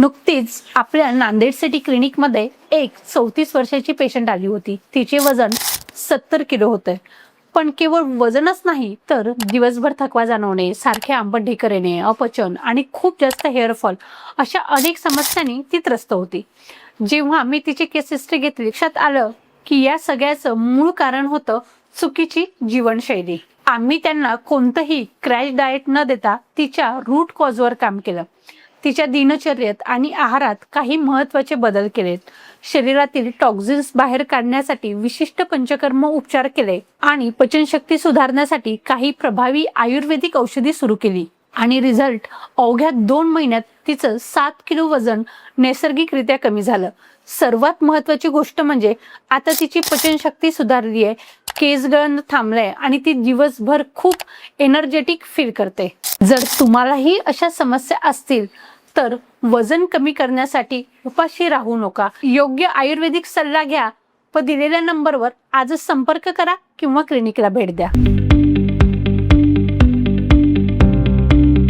नुकतीच आपल्या नांदेड सिटी क्लिनिकमध्ये एक 34 वर्षाची पेशंट आली होती। तिचे वजन 70 किलो होते। पण केवळ वजनच नाही तर दिवसभर थकवा जाणवणे, सारखे आंबट ढेकर येणे, अपचन आणि खूप जास्त हेअरफॉल अशा अनेक समस्यांनी ती त्रस्त होती। जेव्हा मी तिची केस हिस्ट्री घेतली, लक्षात आलं की या सगळ्याचं मूळ कारण होतं चुकीची जीवनशैली। आम्ही त्यांना कोणतंही क्रॅश डाएट न देता तिच्या रूट कॉजवर काम केलं। तिच्या दिनचर्येत आणि आहारात काही महत्त्वाचे बदल केलेत। शरीरातील टॉक्झिन्स बाहेर काढण्यासाठी विशिष्ट पंचकर्म उपचार केले आणि पचनशक्ती सुधारण्यासाठी काही प्रभावी आयुर्वेदिक औषधी सुरू केली। आणि रिझल्ट अवघ्या 2 महिन्यात तिचं 7 किलो वजन नैसर्गिकरित्या कमी झालं। सर्वात महत्त्वाची गोष्ट म्हणजे आता तिची पचनशक्ती सुधारली आहे, केस गळणं थांबलंय आणि ती दिवसभर खूप एनर्जेटिक फील करते। जर तुम्हालाही अशा समस्या असतील तर वजन कमी करण्यासाठी उपाशी राहू नका। योग्य आयुर्वेदिक सल्ला घ्या व दिलेल्या नंबरवर आजच संपर्क करा किंवा क्लिनिकला भेट द्या।